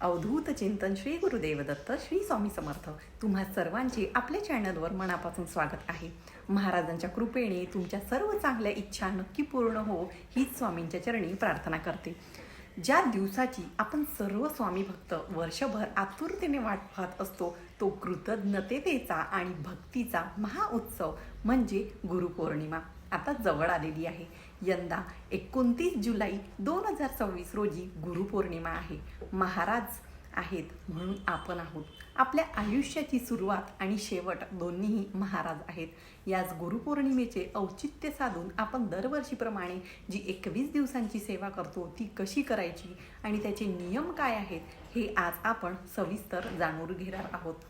अवधूत चिंतन श्री गुरुदेव दत्त श्री स्वामी समर्थ तुम्हा सर्वांचे आपल्या चॅनलवर मनापासून स्वागत आहे। महाराजांच्या कृपेने तुमच्या सर्व चांगल्या इच्छा नक्की पूर्ण हो हीच स्वामींच्या चरणी प्रार्थना करते। ज्या दिवसाची आपण सर्व स्वामी भक्त वर्षभर आतुरतेने वाट पाहत असतो तो कृतज्ञतेचा आणि भक्तीचा महाउत्सव म्हणजे गुरुपौर्णिमा आता जवळ आलेली आहे। यंदा 29 जुलै 2026 रोजी गुरुपौर्णिमा आहे। महाराज आहेत म्हणून आपण आहोत। आपल्या आयुष्याची सुरुवात आणि शेवट दोन्हीही महाराज आहेत। याच गुरुपौर्णिमेचे औचित्य साधून आपण दरवर्षीप्रमाणे जी 21 दिवसांची सेवा करतो ती कशी करायची आणि त्याचे नियम काय आहेत हे आज आपण सविस्तर जाणून घेणार आहोत।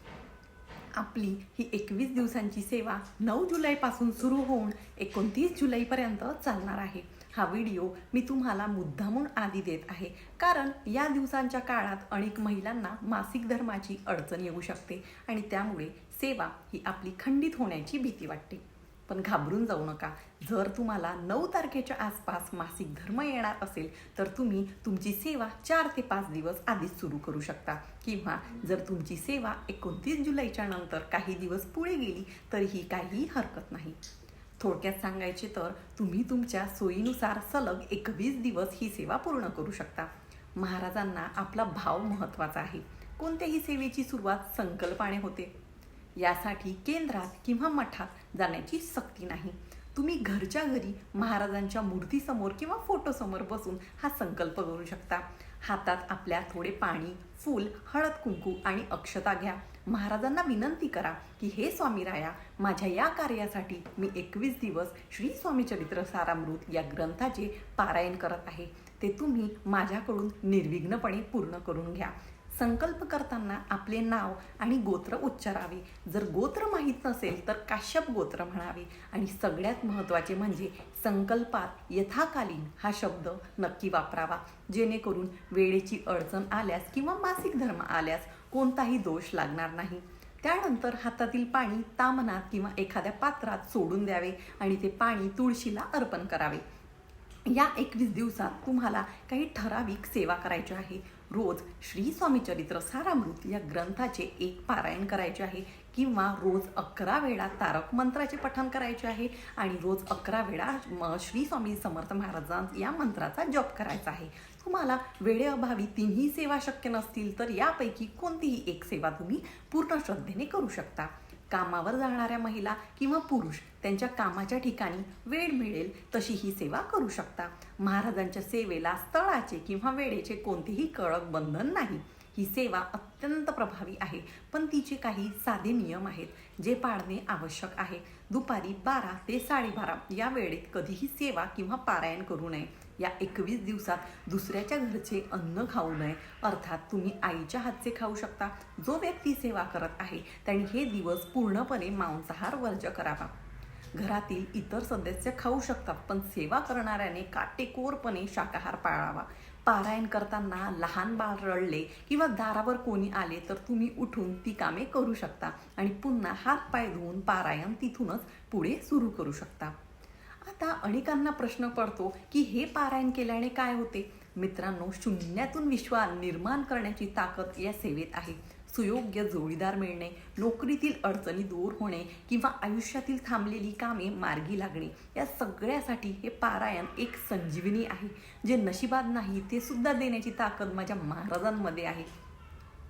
आपली ही 21 दिवसांची सेवा 9 जुलैपासून सुरू होऊन 29 जुलैपर्यंत चालणार आहे। हा व्हिडिओ मी तुम्हाला मुद्दामून आधी देत आहे कारण या दिवसांच्या काळात अनेक महिलांना मासिक धर्माची अडचण येऊ शकते आणि त्यामुळे सेवा ही आपली खंडित होण्याची भीती वाटते। पण घाबरून जाऊ नका। जर तुम्हाला 9 तारखेच्या आसपास मासिक धर्म येणार असेल तर तुम्ही तुमची सेवा 4 ते 5 दिवस आधीच सुरू करू शकता किंवा जर तुमची सेवा 29 जुलैच्या नंतर काही दिवस पुढे गेली तरीही काही हरकत नाही। थोडक्यात सांगायचे तर तुम्ही तुमच्या सोयीनुसार सलग 21 दिवस ही सेवा पूर्ण करू शकता। महाराजांना आपला भाव महत्त्वाचा आहे। कोणत्याही सेवेची सुरुवात संकल्पाने होते। यासाठी केंद्रात किंवा मठात जाण्याची सक्ती नाही। तुम्ही घरच्या घरी महाराजांच्या मूर्तीसमोर किंवा फोटोसमोर बसून हा संकल्प करू शकता। हातात आपल्या थोडे पाणी, फूल, हळद, कुंकू आणि अक्षता घ्या। महाराजांना विनंती करा की हे स्वामीराया, माझ्या या कार्यासाठी मी 21 दिवस श्री स्वामी चरित्र सारामृत या ग्रंथाचे पारायण करत आहे। ते तुम्ही माझ्याकडून निर्विघ्नपणे पूर्ण करून घ्या। संकल्प करताना आपले नाव आणि गोत्र उच्चारावे। जर गोत्र माहीत नसेल तर काश्यप गोत्र म्हणावे आणि सगळ्यात महत्त्वाचे म्हणजे संकल्पात यथाकालीन हा शब्द नक्की वापरावा जेणेकरून वेळेची अडचण आल्यास किंवा मासिक धर्म आल्यास कोणताही दोष लागणार नाही। त्यानंतर हातातील पाणी तामनात किंवा एखाद्या पात्रात सोडून द्यावे आणि ते पाणी तुळशीला अर्पण करावे। या 21 दिवसात तुम्हाला काही ठराविक सेवा करायची आहे। रोज श्री स्वामी चरित्र सारामृत या ग्रंथाचे एक पारायण करायचे आहे किंवा रोज 11 वेळा तारक मंत्राचे पठण करायचे आहे आणि रोज 11 वेळा श्री स्वामी समर्थ महाराजां या मंत्राचा जप करायचा आहे। तुम्हाला वेळेअभावी तिन्ही सेवा शक्य नसतील तर यापैकी कोणतीही एक सेवा तुम्ही पूर्ण श्रद्धेने करू शकता। कामावर जाणाऱ्या महिला किंवा पुरुष त्यांच्या कामाच्या ठिकाणी वेळ मिळेल तशी ही सेवा करू शकता। महाराजांच्या सेवेला स्थळाचे किंवा वेळेचे कोणतेही कडक बंधन नाही। ही सेवा अत्यंत प्रभावी आहे पण तिचे काही साधे नियम आहेत जे पाळणे आवश्यक आहे। दुपारी 12 ते 12:30 या वेळेत कधीही सेवा किंवा पारायण करू नये। या 21 दिवसात दुसऱ्याच्या घरचे अन्न खाऊ नये। अर्थात तुम्ही आईच्या हातचे खाऊ शकता। जो व्यक्ती सेवा करत आहे त्यांनी हे दिवस पूर्णपणे मांसाहार वर्ज्य करावा। घरातील इतर सदस्य खाऊ शकतात पण सेवा करणाऱ्याने काटेकोरपणे शाकाहार पाळावा। पारायण करताना लहान बाळ रडले किंवा दारावर कोणी आले तर तुम्ही उठून ती कामे करू शकता आणि पुन्हा हात पाय धुवून पारायण तिथूनच पुढे सुरू करू शकता। आता अनेकांना प्रश्न पडतो की हे पारायण केल्याने काय होते। मित्रांनो, शून्यातून विश्व निर्माण करण्याची ताकद या सेवेत आहे। सुयोग्य जोडीदार मिळणे, नोकरीतील अडचणी दूर होणे किंवा आयुष्यातील थांबलेली कामे मार्गी लागणे या सगळ्यासाठी हे पारायण एक संजीवनी आहे। जे नशिबात नाही ते सुद्धा देण्याची ताकद माझ्या महाराजांमध्ये आहे।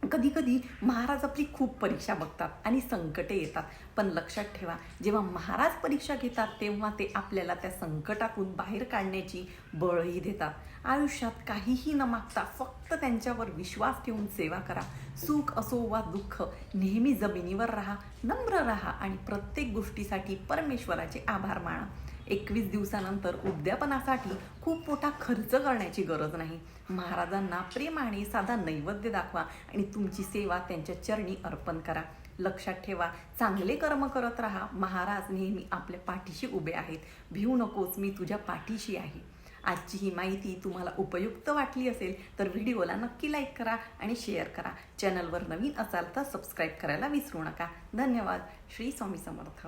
कधी कधी महाराज आपली खूप परीक्षा बघतात आणि संकटे येतात पण लक्षात ठेवा जेव्हा महाराज परीक्षा घेतात तेव्हा ते आपल्याला त्या संकटातून बाहेर काढण्याची बळही देतात। आयुष्यात काहीही न मागता फक्त त्यांच्यावर विश्वास ठेवून सेवा करा। सुख असो वा दुःख नेहमी जमिनीवर राहा, नम्र राहा आणि प्रत्येक गोष्टीसाठी परमेश्वराचे आभार माना। 21 दिवसानंतर उद्यापनासाठी खूप मोठा खर्च करण्याची गरज नाही। महाराजांना प्रेमाने साधा नैवेद्य दाखवा आणि तुमची सेवा त्यांच्या चरणी अर्पण करा। लक्षात ठेवा, चांगले कर्म करत राहा। महाराज नेहमी आपल्या पाठीशी उभे आहेत। भिवू नकोस, मी तुझ्या पाठीशी आहे। आजची ही माहिती तुम्हाला उपयुक्त वाटली असेल तर व्हिडिओला नक्की लाईक करा आणि शेअर करा। चॅनलवर नवीन असाल तर सबस्क्राईब करायला विसरू नका। धन्यवाद। श्री स्वामी समर्थ।